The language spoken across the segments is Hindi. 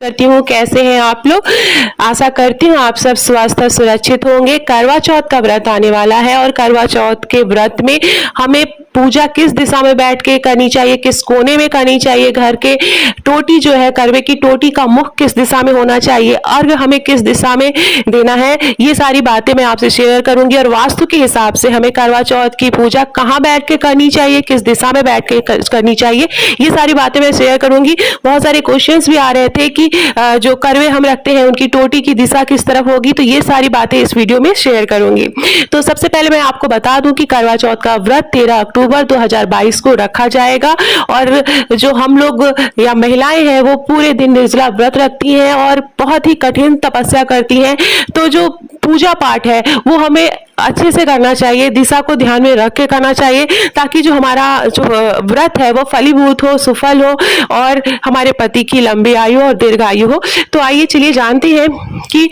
करती हूँ। कैसे हैं आप लोग? आशा करती हूँ आप सब स्वस्थ और सुरक्षित होंगे। करवा चौथ का व्रत आने वाला है और करवा चौथ के व्रत में हमें पूजा किस दिशा में बैठ के करनी चाहिए, किस कोने में करनी चाहिए, घर के टोटी जो है करवे की टोटी का मुख किस दिशा में होना चाहिए, अर्घ हमें किस दिशा में देना है, ये सारी बातें मैं आपसे शेयर करूंगी। और वास्तु के हिसाब से हमें करवा चौथ की पूजा कहाँ बैठ के करनी चाहिए, किस दिशा में बैठ के करनी चाहिए, ये सारी बातें मैं शेयर करूंगी। बहुत सारे क्वेश्चंस भी आ रहे थे कि जो करवे हम रखते हैं उनकी टोटी की दिशा किस तरफ होगी, तो ये सारी बातें इस वीडियो में शेयर करूंगी। तो सबसे पहले मैं आपको बता दूं कि करवा चौथ का व्रत 13 अक्टूबर 2022 को रखा जाएगा और जो हम लोग या महिलाएं हैं वो पूरे दिन निर्जला व्रत रखती हैं और बहुत ही कठिन तपस्या करती हैं। तो जो पूजा पाठ है वो हमें अच्छे से करना चाहिए, दिशा को ध्यान में रख के करना चाहिए ताकि जो हमारा जो व्रत है वो फलीभूत हो, सुफल हो और हमारे पति की लंबी आयु और दीर्घायु हो। तो आइए चलिए जानते हैं कि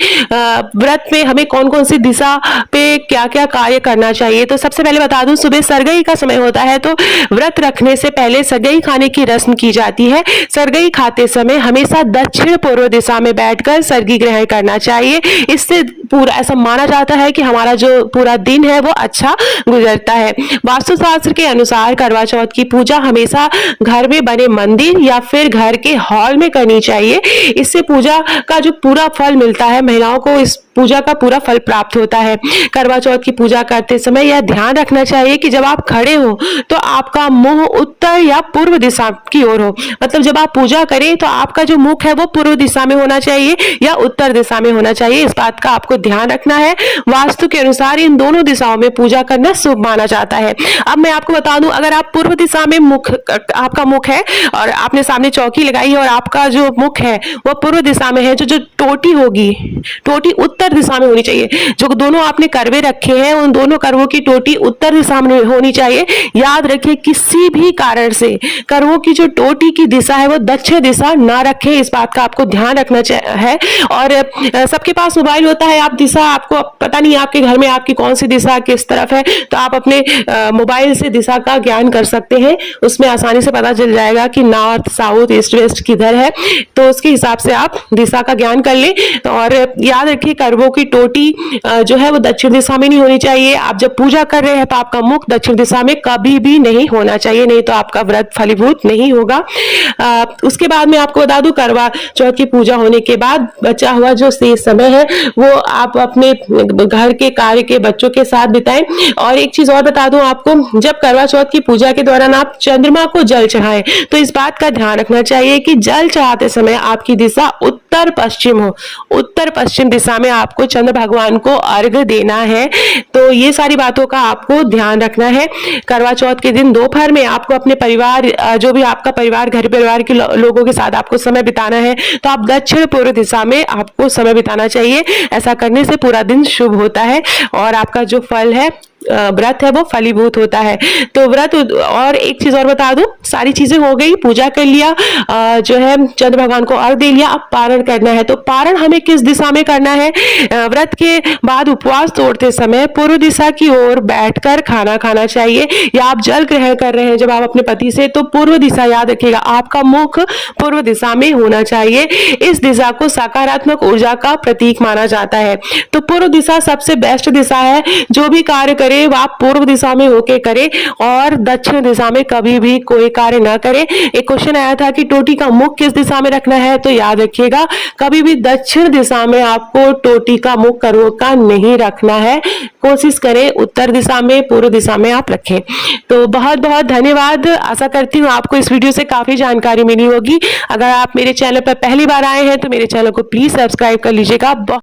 व्रत में हमें कौन कौन सी दिशा पे क्या क्या कार्य करना चाहिए। तो सबसे पहले बता दूं, सुबह सरगई का समय होता है तो व्रत रखने से पहले सरगई खाने की रस्म की जाती है। सरगई खाते समय हमेशा दक्षिण पूर्व दिशा में बैठकर सरगी ग्रहण करना चाहिए। इससे पूरा ऐसा माना जाता है कि हमारा जो पूरा दिन है वो अच्छा गुजरता है। वास्तुशास्त्र के अनुसार करवा चौथ की पूजा हमेशा घर में बने मंदिर या फिर घर के हॉल में करनी चाहिए। इससे पूजा का जो पूरा फल मिलता है, महिलाओं को इस पूजा का पूरा फल प्राप्त होता है। करवा चौथ की पूजा करते समय यह ध्यान रखना चाहिए कि जब आप खड़े हो तो आपका मुंह उत्तर या पूर्व दिशा की ओर हो। मतलब जब आप पूजा करें तो आपका जो मुख है वो पूर्व दिशा में होना चाहिए या उत्तर दिशा में होना चाहिए। इस बात का आपको ध्यान रखना है। वास्तु के अनुसार इन दोनों दिशाओं में पूजा करना शुभ माना जाता है। अब मैं आपको बता दूं, अगर आप पूर्व दिशा में आपका मुख है और आपने सामने चौकी लगाई है और आपका जो मुख है वो पूर्व दिशा में है, जो टोटी होगी, टोटी उत्तर दिशा में होनी चाहिए। जो दोनों आपने करवे रखे हैं उन दोनों करवों की टोटी उत्तर दिशा में होनी चाहिए। याद रखिए किसी भी कारण से करवों की जो टोटी की दिशा है वो दक्षिण दिशा ना रखें, इस बात का आपको ध्यान रखना है। और सबके पास मोबाइल होता है, आप दिशा आपको पता नहीं आपके घर में आपकी कौन सी दिशा किस तरफ है, तो आप अपने मोबाइल से दिशा का ज्ञान कर सकते हैं। उसमें आसानी से पता चल जाएगा कि नॉर्थ साउथ ईस्ट वेस्ट किधर है, तो उसके हिसाब से आप दिशा का ज्ञान कर लें। और याद रखिए करवों की टोटी जो है वो दक्षिण दिशा में नहीं होनी चाहिए। आप जब पूजा कर रहे हैं तो आपका मुख दक्षिण दिशा में कभी भी नहीं होना चाहिए, नहीं तो आपका व्रत फलीभूत नहीं होगा। उसके बाद में आपको बता दूं, करवा चौथ की पूजा होने के बाद बचा हुआ जो शेष समय है वो आप अपने घर के कार्य के बच्चों के साथ बिताएं। और एक चीज और बता दूं आपको, जब करवा चौथ की पूजा के दौरान आप चंद्रमा को जल चढ़ाएं तो इस बात का ध्यान रखना चाहिए कि जल चढ़ाते समय आपकी दिशा उत्तर पश्चिम हो। उत्तर पश्चिम दिशा में आपको चंद्र भगवान को अर्घ देना है। तो ये सारी बातों का आपको ध्यान रखना है। करवा चौथ के दिन दोपहर में आपको अपने परिवार, जो भी आपका परिवार, घर परिवार के लोगों के साथ आपको समय बिताना है, तो आप दक्षिण पूर्व दिशा में आपको समय बिताना चाहिए। ऐसा करने से पूरा दिन शुभ होता है और आपका जो फल है, व्रत है, वो फलीभूत होता है। तो व्रत, और एक चीज और बता दूं, सारी चीजें हो गई, पूजा कर लिया, जो है चंद्र भगवान को अर्घ दे लिया, अब पारण करना है। तो पारण हमें किस दिशा में करना है? व्रत के बाद उपवास तोड़ते समय पूर्व दिशा की ओर बैठकर खाना खाना चाहिए। या आप जल ग्रहण कर रहे हैं जब आप अपने पति से, तो पूर्व दिशा, याद रखिएगा आपका मुख पूर्व दिशा में होना चाहिए। इस दिशा को सकारात्मक ऊर्जा का प्रतीक माना जाता है। तो पूर्व दिशा सबसे बेस्ट दिशा है। जो भी कार्य करें वो आप पूर्व दिशा में होके करें और दक्षिण दिशा में कभी भी कोई कार्य ना करें। एक क्वेश्चन आया था कि टोटी का मुख किस दिशा में रखना है, तो याद रखिएगा कभी भी दक्षिण दिशा में आपको टोटी का मुख करवों का नहीं रखना है। कोशिश करें उत्तर दिशा में, पूर्व दिशा में आप रखें। तो बहुत बहुत धन्यवाद। आशा करती हूँ आपको इस वीडियो से काफी जानकारी मिली होगी। अगर आप मेरे चैनल पर पहली बार आए हैं तो मेरे चैनल को प्लीज सब्सक्राइब कर लीजिएगा।